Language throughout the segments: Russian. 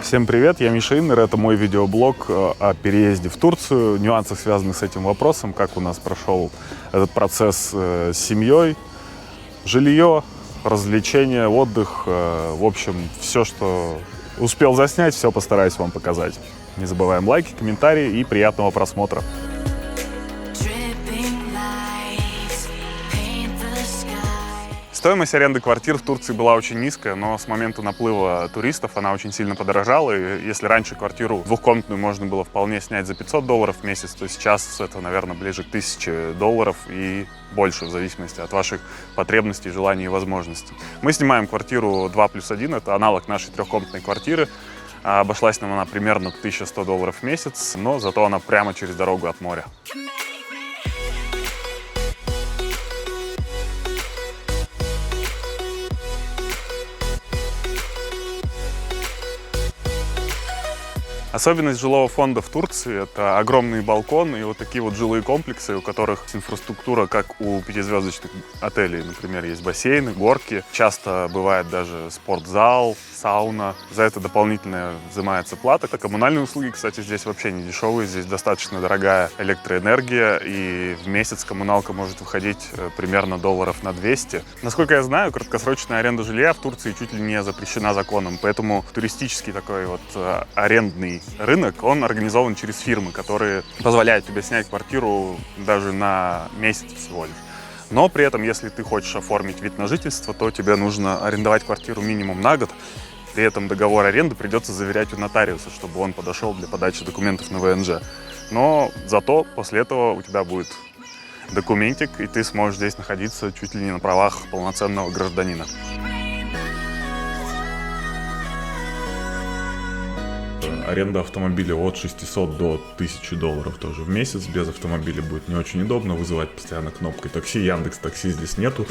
Всем привет, я Миша Иннер, это мой видеоблог о переезде в Турцию, нюансах, связанных с этим вопросом, как у нас прошел этот процесс с семьей, жилье, развлечения, отдых, в общем, все, что успел заснять, все постараюсь вам показать. Не забываем лайки, комментарии и приятного просмотра. Стоимость аренды квартир в Турции была очень низкая, но с момента наплыва туристов она очень сильно подорожала. И если раньше квартиру двухкомнатную можно было вполне снять за $500 в месяц, то сейчас это, наверное, ближе к $1000 и больше, в зависимости от ваших потребностей, желаний и возможностей. Мы снимаем квартиру 2+1, это аналог нашей трехкомнатной квартиры. Обошлась нам она примерно $1100 в месяц, но зато она прямо через дорогу от моря. Особенность жилого фонда в Турции – это огромные балконы и вот такие вот жилые комплексы, у которых инфраструктура, как у пятизвездочных отелей. Например, есть бассейны, горки, часто бывает даже спортзал, сауна. За это дополнительно взимается плата. Это коммунальные услуги, кстати, здесь вообще не дешевые. Здесь достаточно дорогая электроэнергия, и в месяц коммуналка может выходить примерно $200. Насколько я знаю, краткосрочная аренда жилья в Турции чуть ли не запрещена законом, поэтому туристический такой вот арендный рынок, он организован через фирмы, которые позволяют тебе снять квартиру даже на месяц всего лишь. Но при этом, если ты хочешь оформить вид на жительство, то тебе нужно арендовать квартиру минимум на год. При этом договор аренды придется заверять у нотариуса, чтобы он подошел для подачи документов на ВНЖ. Но зато после этого у тебя будет документик, и ты сможешь здесь находиться чуть ли не на правах полноценного гражданина. Аренда автомобиля от $600 до $1000 тоже в месяц. Без автомобиля будет не очень удобно, вызывать постоянно кнопкой такси. Яндекс.Такси здесь нету,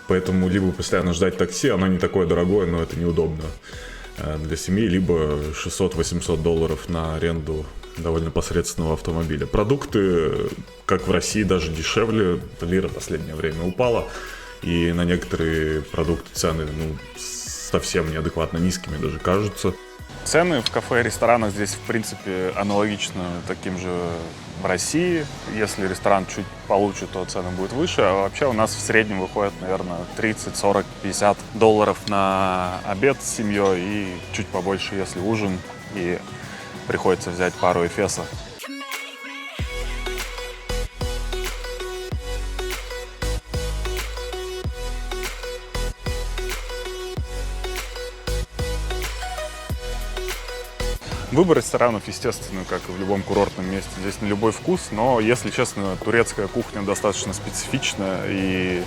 поэтому либо постоянно ждать такси, оно не такое дорогое, но это неудобно для семьи, либо $600-800 на аренду довольно посредственного автомобиля. Продукты, как в России, даже дешевле. Лира в последнее время упала, и на некоторые продукты цены совсем неадекватно низкими даже кажутся. Цены в кафе и ресторанах здесь, в принципе, аналогичны таким же в России. Если ресторан чуть получше, то цены будут выше. А вообще у нас в среднем выходит, наверное, $30-40-50 на обед с семьей и чуть побольше, если ужин, и приходится взять пару эфеса. Выбор ресторанов, естественно, как и в любом курортном месте, здесь на любой вкус, но, если честно, турецкая кухня достаточно специфичная, и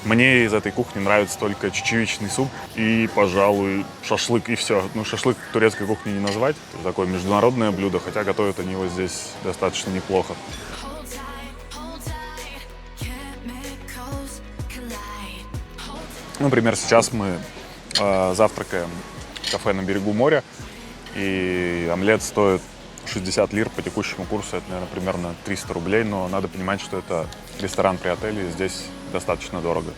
мне из этой кухни нравится только чечевичный суп и, пожалуй, шашлык, и все. Ну, шашлык турецкой кухни не назвать, это такое международное блюдо, хотя готовят они его здесь достаточно неплохо. Например, сейчас мы завтракаем в кафе на берегу моря, и омлет стоит 60 лир по текущему курсу, это, наверное, примерно $300, но надо понимать, что это ресторан при отеле, и здесь достаточно дорого.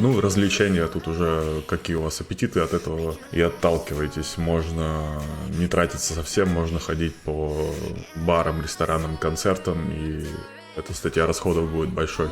Ну, развлечения тут уже, какие у вас аппетиты, от этого и отталкивайтесь. Можно не тратиться совсем, можно ходить по барам, ресторанам, концертам, и эта статья расходов будет большой.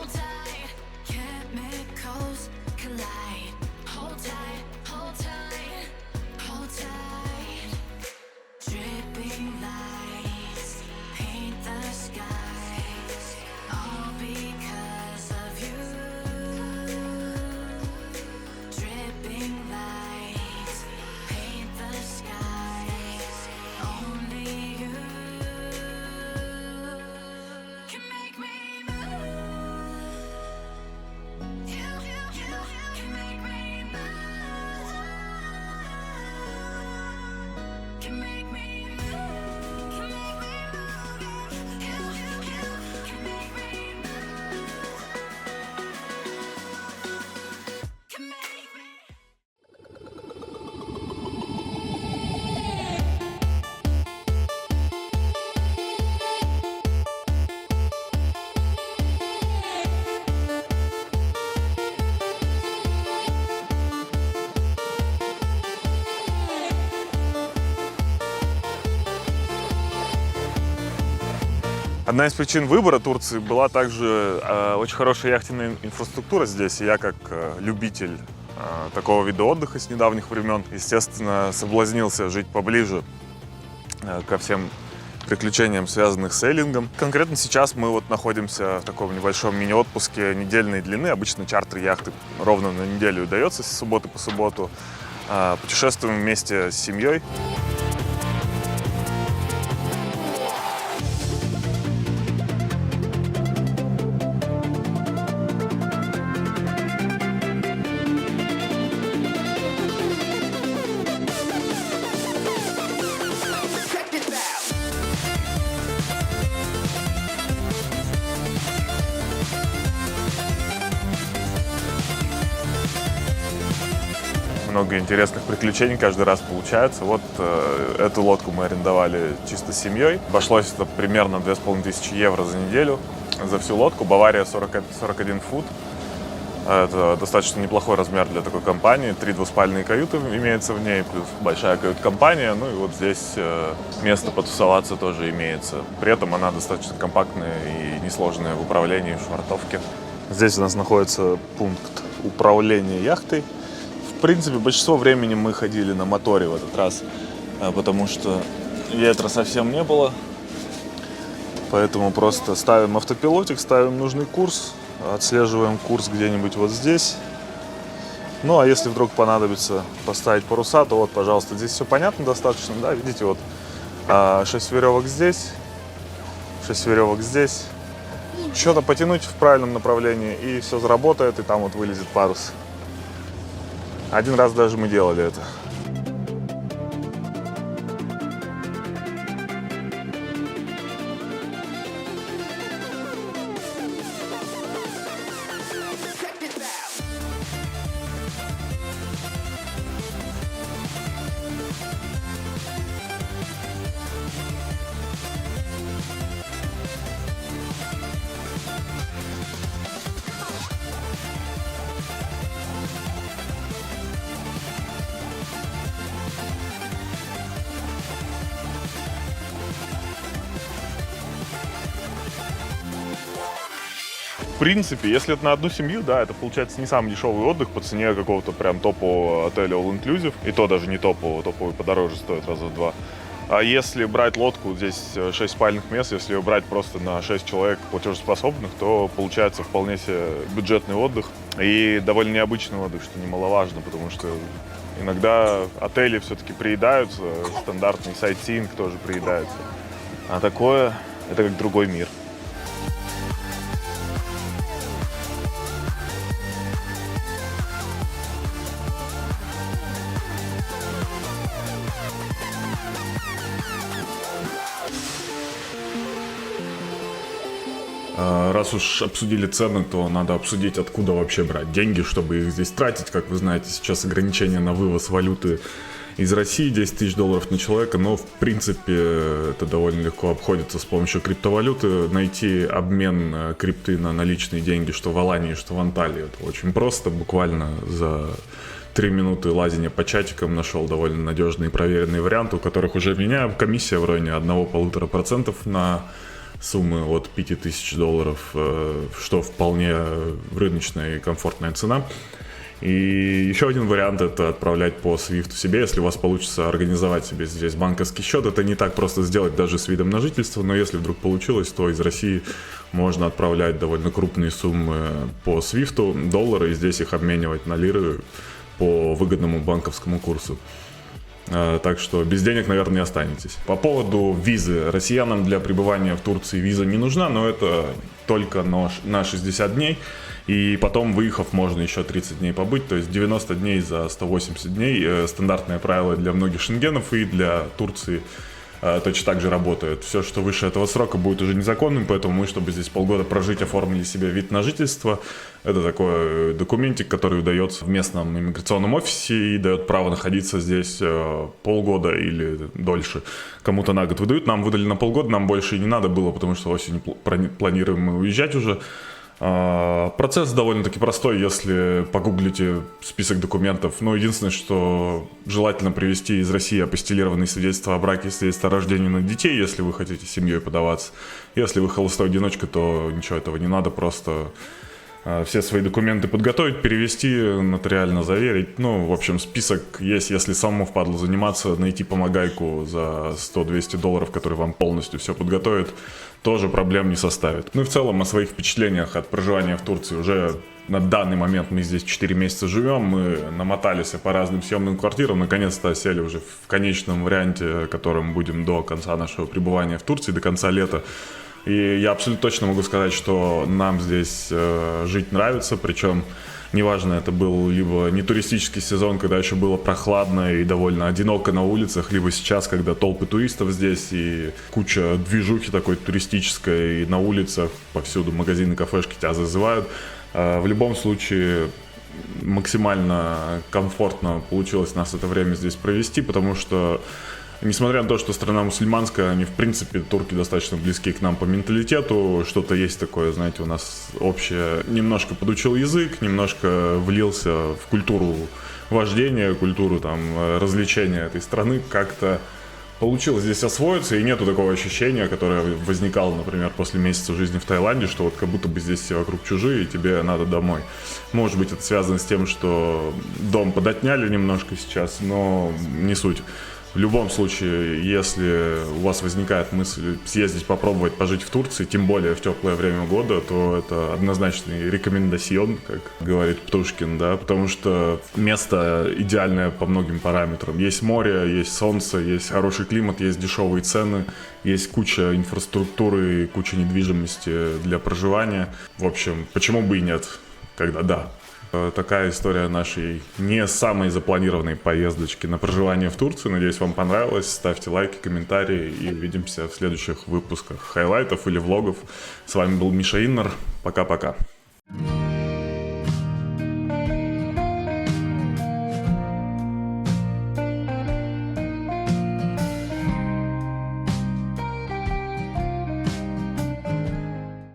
Одна из причин выбора Турции была также очень хорошая яхтенная инфраструктура здесь. И я как любитель такого вида отдыха с недавних времен, естественно, соблазнился жить поближе ко всем приключениям, связанных с сейлингом. Конкретно сейчас мы вот находимся в таком небольшом мини-отпуске недельной длины. Обычно чартер яхты ровно на неделю удается с субботы по субботу. Путешествуем вместе с семьей. Много интересных приключений каждый раз получается. Вот эту лодку мы арендовали чисто с семьей. Обошлось это примерно 2500 евро за неделю за всю лодку. Бавария 41 фут. Это достаточно неплохой размер для такой компании. 3 двуспальные каюты имеется в ней, плюс большая кают-компания. Ну и вот здесь место потусоваться тоже имеется. При этом она достаточно компактная и несложная в управлении, в швартовке. Здесь у нас находится пункт управления яхтой. В принципе, большинство времени мы ходили на моторе в этот раз, потому что ветра совсем не было. Поэтому просто ставим автопилотик, ставим нужный курс, отслеживаем курс где-нибудь вот здесь. Ну, а если вдруг понадобится поставить паруса, то вот, пожалуйста, здесь все понятно достаточно, да, видите, вот 6 веревок здесь, 6 веревок здесь. Что-то потянуть в правильном направлении, и все заработает, и там вот вылезет парус. Один раз даже мы делали это. В принципе, если это на одну семью, да, это получается не самый дешевый отдых по цене какого-то прям топового отеля All Inclusive. И то даже не топового, топовый подороже стоит раза в два. А если брать лодку, здесь 6 спальных мест, если ее брать просто на 6 человек платежеспособных, то получается вполне себе бюджетный отдых. И довольно необычный отдых, что немаловажно, потому что иногда отели все-таки приедаются, стандартный сайтсиинг тоже приедается. А такое, это как другой мир. Раз уж обсудили цены, то надо обсудить, откуда вообще брать деньги, чтобы их здесь тратить. Как вы знаете, сейчас ограничения на вывоз валюты из России, 10 тысяч долларов на человека, но в принципе это довольно легко обходится с помощью криптовалюты. Найти обмен крипты на наличные деньги, что в Алании, что в Анталии, это очень просто. Буквально за 3 минуты лазения по чатикам нашел довольно надежные и проверенные варианты, у которых уже меня комиссия в районе 1-1,5% на суммы от 5000 долларов, что вполне рыночная и комфортная цена. И еще один вариант — это отправлять по SWIFT себе, если у вас получится организовать себе здесь банковский счет. Это не так просто сделать даже с видом на жительство, но если вдруг получилось, то из России можно отправлять довольно крупные суммы по SWIFT, доллары, и здесь их обменивать на лиры по выгодному банковскому курсу. Так что без денег, наверное, не останетесь. По поводу визы. Россиянам для пребывания в Турции виза не нужна, но это только на 60 дней. И потом, выехав, можно еще 30 дней побыть. То есть 90 дней за 180 дней. Стандартное правило для многих шенгенов, и для Турции точно так же работает. Все, что выше этого срока, будет уже незаконным, поэтому мы, чтобы здесь полгода прожить, оформили себе вид на жительство. Это такой документик, который выдается в местном иммиграционном офисе и дает право находиться здесь полгода или дольше. Кому-то на год выдают, нам выдали на полгода, нам больше и не надо было, потому что осенью планируем мы уезжать уже. Процесс довольно-таки простой, если погуглите список документов. Но единственное, что желательно привезти из России апостилированные свидетельства о браке и свидетельства о рождении на детей, если вы хотите семьей подаваться. Если вы холостой одиночка, то ничего этого не надо, просто все свои документы подготовить, перевести, нотариально заверить. Ну, в общем, список есть, если самому впадло заниматься, найти помогайку за $100-200, который вам полностью все подготовит, тоже проблем не составит. Ну и в целом о своих впечатлениях от проживания в Турции уже на данный момент мы здесь 4 месяца живем, мы намотались по разным съемным квартирам, наконец-то осели уже в конечном варианте, которым будем до конца нашего пребывания в Турции, до конца лета. И я абсолютно точно могу сказать, что нам здесь жить нравится, причем неважно, это был либо не туристический сезон, когда еще было прохладно и довольно одиноко на улицах, либо сейчас, когда толпы туристов здесь и куча движухи такой туристической, и на улицах повсюду магазины, кафешки тебя зазывают. В любом случае максимально комфортно получилось нас это время здесь провести, потому что несмотря на то, что страна мусульманская, они, в принципе, турки достаточно близки к нам по менталитету. Что-то есть такое, знаете, у нас общее. Немножко подучил язык, немножко влился в культуру вождения, культуру там развлечения этой страны. Как-то получилось здесь освоиться, и нету такого ощущения, которое возникало, например, после месяца жизни в Таиланде, что вот как будто бы здесь все вокруг чужие, и тебе надо домой. Может быть, это связано с тем, что дом подотняли немножко сейчас, но не суть. В любом случае, если у вас возникает мысль съездить, попробовать пожить в Турции, тем более в теплое время года, то это однозначный рекомендацион, как говорит Птушкин, да, потому что место идеальное по многим параметрам. Есть море, есть солнце, есть хороший климат, есть дешевые цены, есть куча инфраструктуры, куча недвижимости для проживания. В общем, почему бы и нет, когда да. Такая история нашей не самой запланированной поездочки на проживание в Турции. Надеюсь, вам понравилось. Ставьте лайки, комментарии и увидимся в следующих выпусках хайлайтов или влогов. С вами был Миша Иннер. Пока-пока.